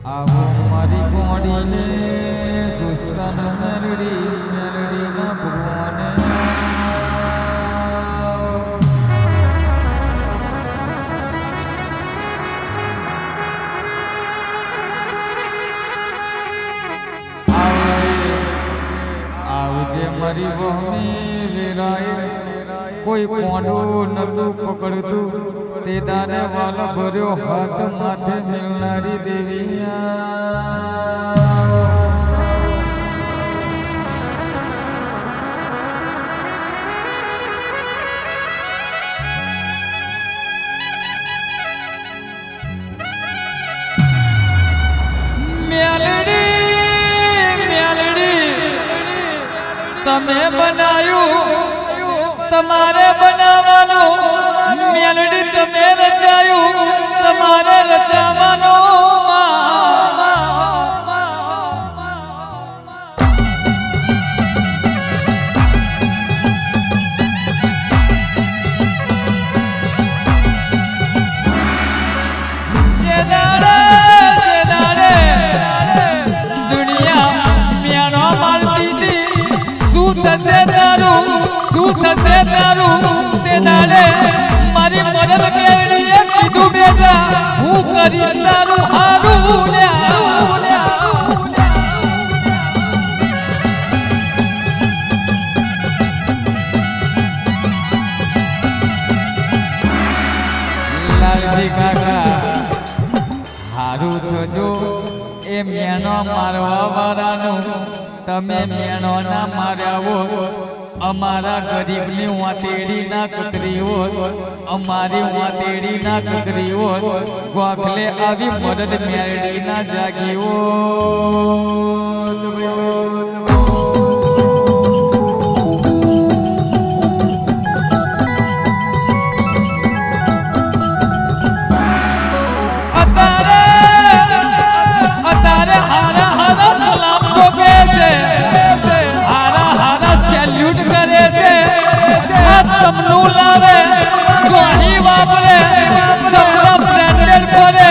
આવો મારી કોડીને દુસ્તાન મેલડી ના ભગવાને આવજે મારી વહમી વેરાય કોઈ કોંડું નતું પકડતું તે દાને વાલો ભર્યો હાથ માથે મિલનારી દેવિયા તમે બનાયું તમારે બનાવવાનું મેલડી તમે રચાયું તમારે રચાવાનું મારી મદદ કેળવીએ કીધું બેટા હું કરીશ તારું હારું લાલજી કાકા હારું થજો એ મેણો મારવા વાળાનું તમે મેણો ના માર્યા હો અમારા ગરીબની વાતેડી ના કતરી હોત અમારી વાતેડી ના કતરી હોત ગોખલે આવી મદદ મેળડી ના જાગી હોત અત્યારે હારા હારા સલામ ઠોકે છે સપનું લાવે સોની વાપરે સપના બ્રાન્ડેડ કરે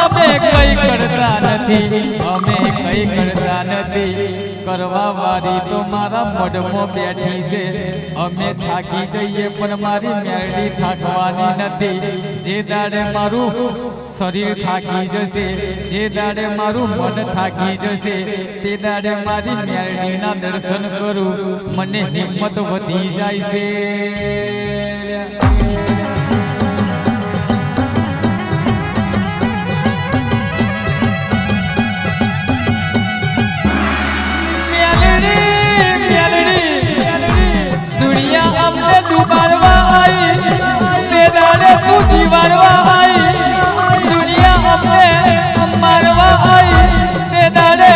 અમે કઈ કરતા નથી અમે કઈ કરતા નથી કરવા વાળી તો મારા મઢમાં બેઠી છે અમે થાકી જઈએ પણ મારી મેરડી થાકવાની નથી જે દાડે મારું શરીર થાકી જશે જે દાડે મારું મન થાકી જશે તે દાડે મારી મેરડીના દર્શન કરું મને હિંમત વધી જાય છે દુનિયા અમને ડૂબાડવા આવી તે દાડે તું જીવાડવા આવી દુનિયા અમને મારવા આવી તે દાડે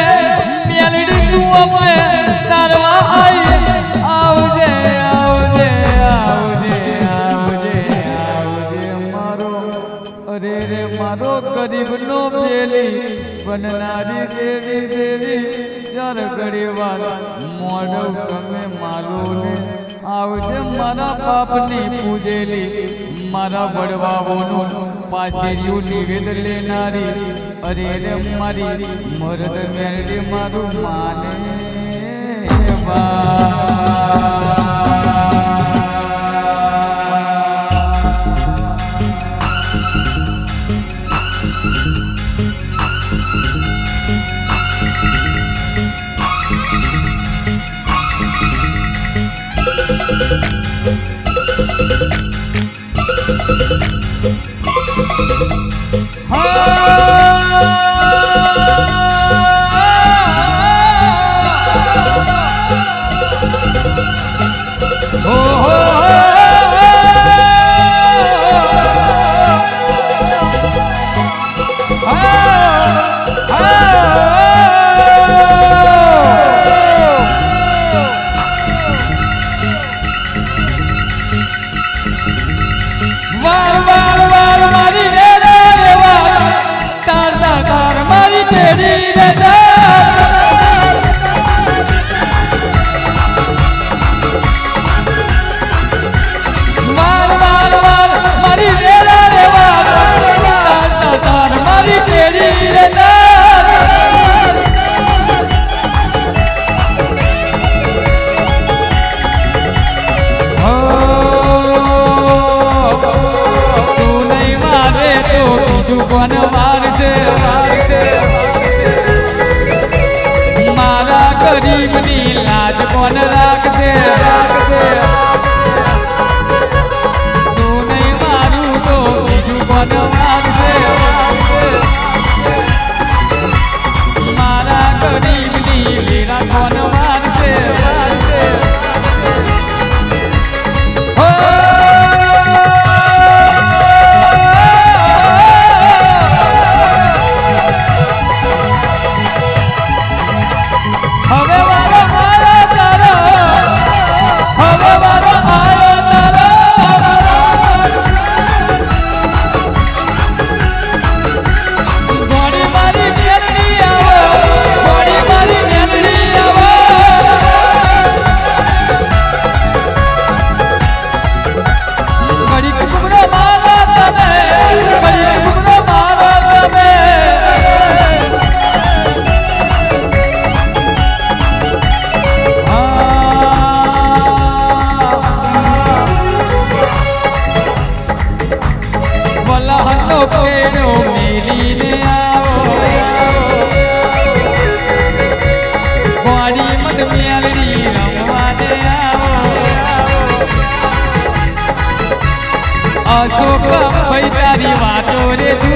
મેલડી તું અમને તારવા આવી આવજે આવજે આવજે આવજે આવજે મારો અરે રે મારો ગરીબનો પેલી બનનારી દેવી દેવી ચાર ઘડી વાર મોઢું ગમે મારું ને આવજે મારા બાપની પૂજેલી મારા વડવાઓનું પાછેર્યું નિવેદ લેનારી અરે રે મારી મરદ મેરડી મારું માને વાર છે મારા ગરીબની લાજ કોણ રાખશે તું નહીં મારું તો બીજું કોણ મારશે મારા ગરીબની લીલા કોણ મારશે અશોક ભાઈ તારી વાતો રે